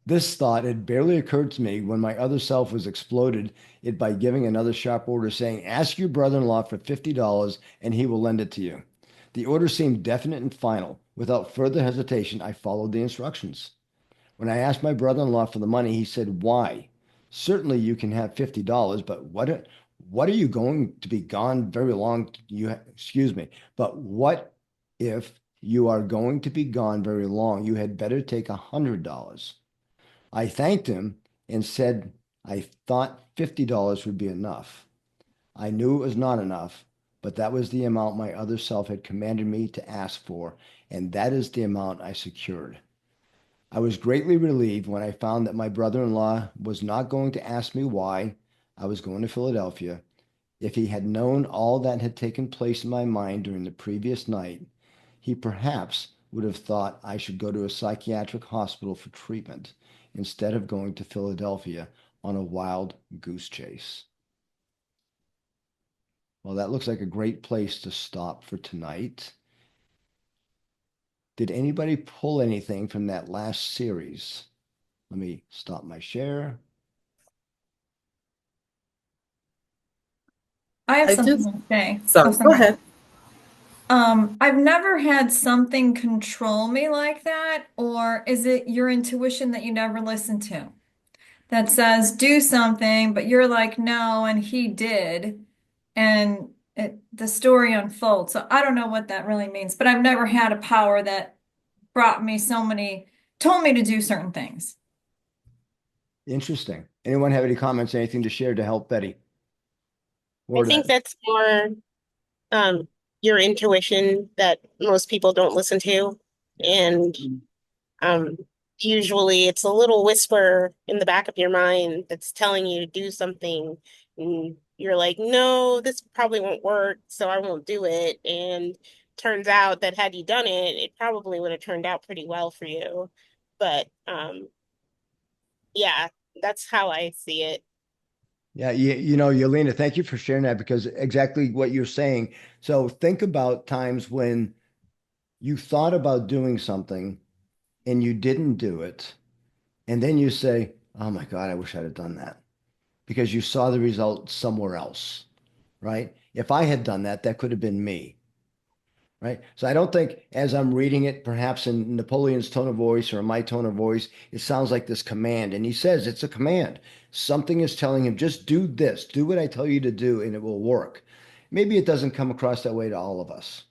This thought had barely occurred to me when my other self was exploded it by giving another sharp order saying, "Ask your brother-in-law for $50 and he will lend it to you." The order seemed definite and final. Without further hesitation, I followed the instructions. When I asked my brother-in-law for the money, he said, "Why? Certainly you can have $50, but what are you going to be gone very long? But what if you are going to be gone very long? You had better take $100. I thanked him and said I thought $50 would be enough. I knew it was not enough, but that was the amount my other self had commanded me to ask for, and that is the amount I secured. I was greatly relieved when I found that my brother-in-law was not going to ask me why I was going to Philadelphia. If he had known all that had taken place in my mind during the previous night, he perhaps would have thought I should go to a psychiatric hospital for treatment instead of going to Philadelphia on a wild goose chase. Well, that looks like a great place to stop for tonight. Did anybody pull anything from that last series? Let me stop my share. I have I something just, to say. sorry, go ahead. I've never had something control me like that, or is it your intuition that you never listen to that says do something, but you're like, no, and he did, and the story unfolds. So I don't know what that really means, but I've never had a power that brought me told me to do certain things. Interesting. Anyone have any comments, anything to share to help Betty? I think that's more your intuition that most people don't listen to. And um, usually it's a little whisper in the back of your mind that's telling you to do something. And you're like, no, this probably won't work, so I won't do it. And turns out that had you done it, it probably would have turned out pretty well for you. But yeah, that's how I see it. Yeah, Yelena, thank you for sharing that because exactly what you're saying. So think about times when you thought about doing something and you didn't do it. And then you say, oh my God, I wish I'd have done that because you saw the result somewhere else, right? If I had done that, that could have been me. Right. So I don't think as I'm reading it, perhaps in Napoleon's tone of voice or my tone of voice, it sounds like this command. And he says it's a command. Something is telling him, just do this, do what I tell you to do, and it will work. Maybe it doesn't come across that way to all of us.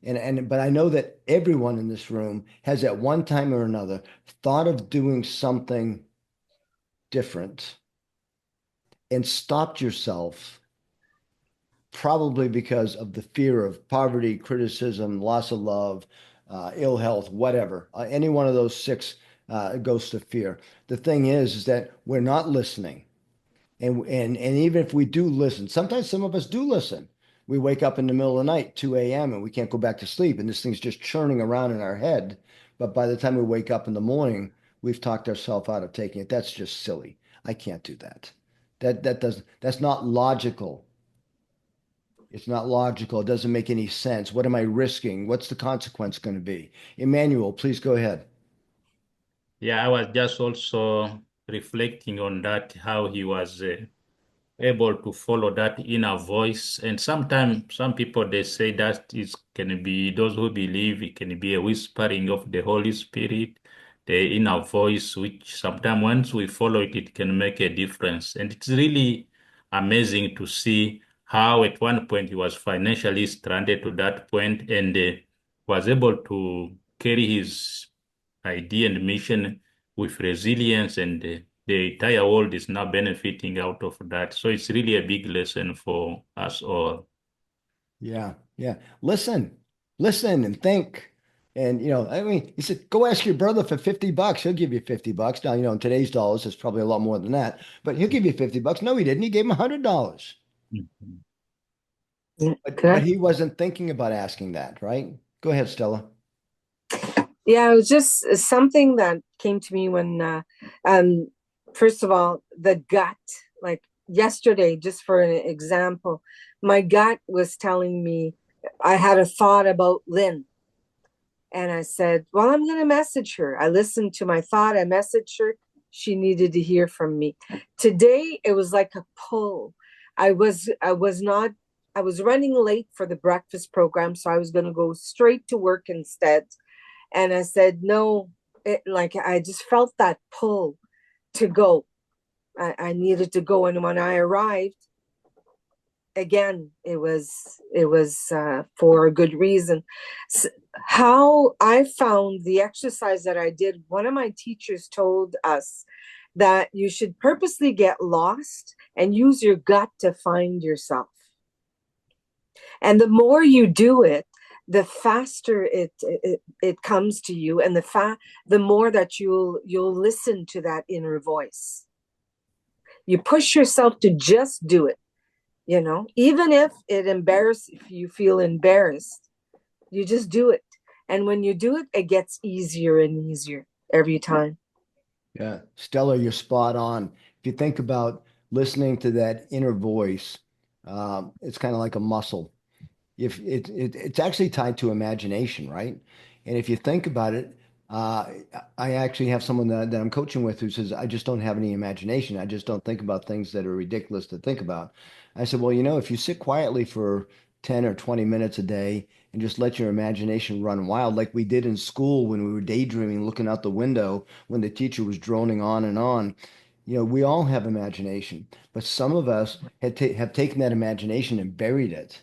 But I know that everyone in this room has at one time or another thought of doing something different and stopped yourself probably because of the fear of poverty, criticism, loss of love, ill health, whatever. Any one of those six goes to fear. The thing is that we're not listening. And even if we do listen, sometimes some of us do listen. We wake up in the middle of the night, 2 a.m., and we can't go back to sleep. And this thing's just churning around in our head. But by the time we wake up in the morning, we've talked ourselves out of taking it. That's just silly. I can't do that. That's not logical. It's not logical. It doesn't make any sense. What am I risking? What's the consequence going to be? Emmanuel, please go ahead. Yeah, I was just also reflecting on that, how he was able to follow that inner voice. And sometimes some people, they say that it can be, those who believe it can be a whispering of the Holy Spirit, the inner voice, which sometimes once we follow it, it can make a difference. And it's really amazing to see how at one point he was financially stranded to that point and was able to carry his idea and mission with resilience, and the entire world is now benefiting out of that. So it's really a big lesson for us all. Yeah, yeah. Listen and think. And, I mean, he said, go ask your brother for $50. He'll give you $50. Now, in today's dollars, it's probably a lot more than that, but he'll give you $50. No, he didn't. He gave him $100. But he wasn't thinking about asking that, right? Go ahead, Stella. Yeah, it was just something that came to me when, first of all, the gut, like yesterday, just for an example, my gut was telling me I had a thought about Lynn. And I said, well, I'm going to message her. I listened to my thought. I messaged her. She needed to hear from me. Today, it was like a pull. I was running late for the breakfast program, so I was going to go straight to work instead. And I said, no, I just felt that pull to go. I needed to go. And when I arrived, again, it was for a good reason. How I found the exercise that I did, one of my teachers told us that you should purposely get lost and use your gut to find yourself. And the more you do it, the faster it comes to you, and the more that you'll listen to that inner voice. You push yourself to just do it, even if if you feel embarrassed, you just do it. And when you do it, it gets easier and easier every time. Yeah, Stella, you're spot on. If you think about listening to that inner voice, it's kind of like a muscle. If it's actually tied to imagination, right? And if you think about it, uh, I actually have someone that I'm coaching with who says, I just don't have any imagination. I just don't think about things that are ridiculous to think about. I said, well, if you sit quietly for 10 or 20 minutes a day and just let your imagination run wild, like we did in school when we were daydreaming, looking out the window when the teacher was droning on and on. We all have imagination, but some of us have taken that imagination and buried it,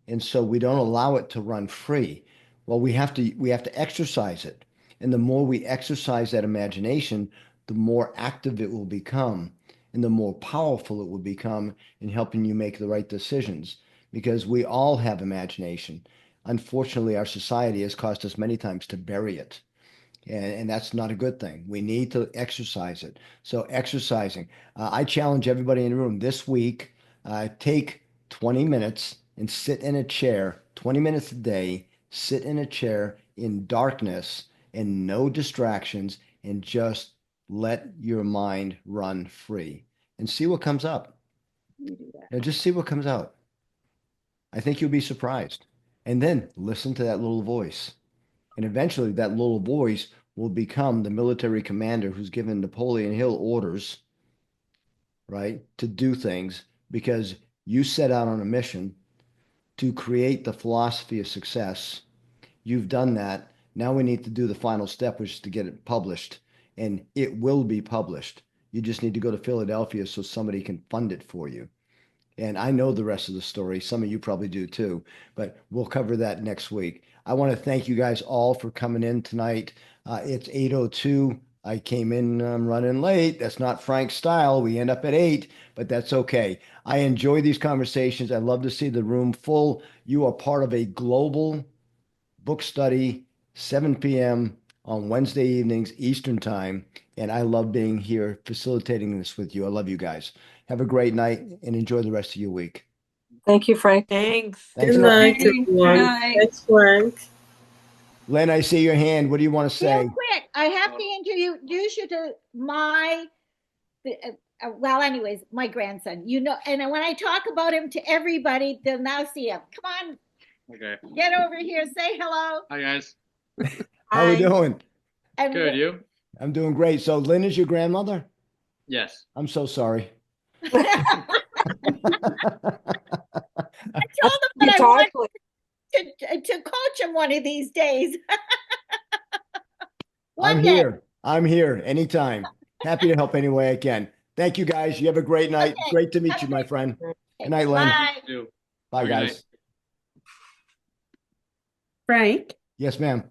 and so we don't allow it to run free. Well, we have to exercise it, and the more we exercise that imagination, the more active it will become, and the more powerful it will become in helping you make the right decisions. Because we all have imagination. Unfortunately, our society has caused us many times to bury it. And that's not a good thing. We need to exercise it. So exercising, I challenge everybody in the room this week, take 20 minutes and sit in a chair, 20 minutes a day, sit in a chair in darkness and no distractions, and just let your mind run free and see what comes up. Just see what comes out. I think you'll be surprised. And then listen to that little voice. And eventually that little voice will become the military commander who's given Napoleon Hill orders, right, to do things because you set out on a mission to create the philosophy of success. You've done that. Now we need to do the final step, which is to get it published. And it will be published. You just need to go to Philadelphia so somebody can fund it for you. And I know the rest of the story. Some of you probably do too, but we'll cover that next week. I want to thank you guys all for coming in tonight. It's 8:02. I came in running late. That's not Frank's style. We end up at 8, but that's okay. I enjoy these conversations. I love to see the room full. You are part of a global book study, 7 p.m. on Wednesday evenings, Eastern time. And I love being here facilitating this with you. I love you guys. Have a great night and enjoy the rest of your week. Thank you, Frank. Thanks. Thanks, Good Frank. night, everyone. Good night. Thanks, Frank. Len, I see your hand. What do you want to say? Real quick, I have to introduce you to anyways, my grandson. And when I talk about him to everybody, they'll now see him. Come on. Okay. Get over here. Say hello. Hi, guys. How are we doing? Good, you? I'm doing great. So Lynn is your grandmother? Yes. I'm so sorry. I told him that I wanted to coach him one of these days. I'm here. I'm here anytime. Happy to help any way I can. Thank you, guys. You have a great night. Okay. Great to meet you, my friend. Good night, Lynn. Bye. Bye, Good guys. night. Frank, Yes, ma'am.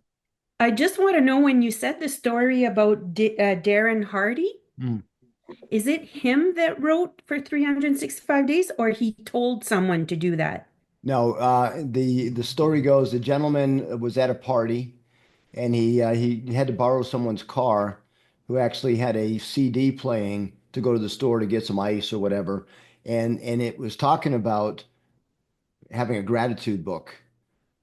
I just want to know when you said the story about Darren Hardy, is it him that wrote for 365 days or he told someone to do that? No, the story goes the gentleman was at a party and he had to borrow someone's car who actually had a CD playing to go to the store to get some ice or whatever. And it was talking about having a gratitude book.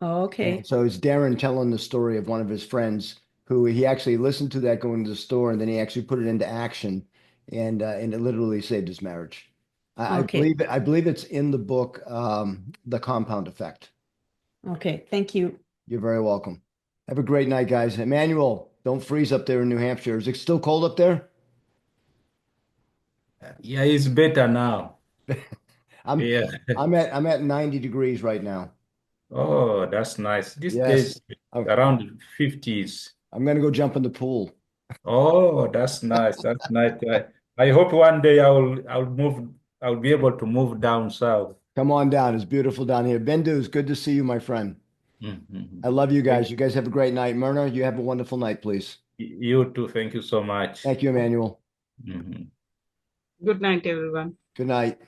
Oh, okay. And so it's Darren telling the story of one of his friends who he actually listened to that going to the store, and then he actually put it into action, and it literally saved his marriage. Okay. I believe it's in the book, The Compound Effect. Okay, thank you. You're very welcome. Have a great night, guys. Emmanuel, don't freeze up there in New Hampshire. Is it still cold up there? Yeah, it's better now. I'm Yeah. I'm at 90 degrees right now. Oh, that's nice. These Yes. days, around 50s. I'm gonna go jump in the pool. Oh, that's nice. That's nice. I hope one day I'll be able to move down south. Come on down. It's beautiful down here. Bendu, it's good to see you, my friend. Mhm. I love you guys. You guys have a great night. Myrna, you have a wonderful night, please. You too. Thank you so much. Thank you, Emmanuel. Mhm. Good night, everyone. Good night.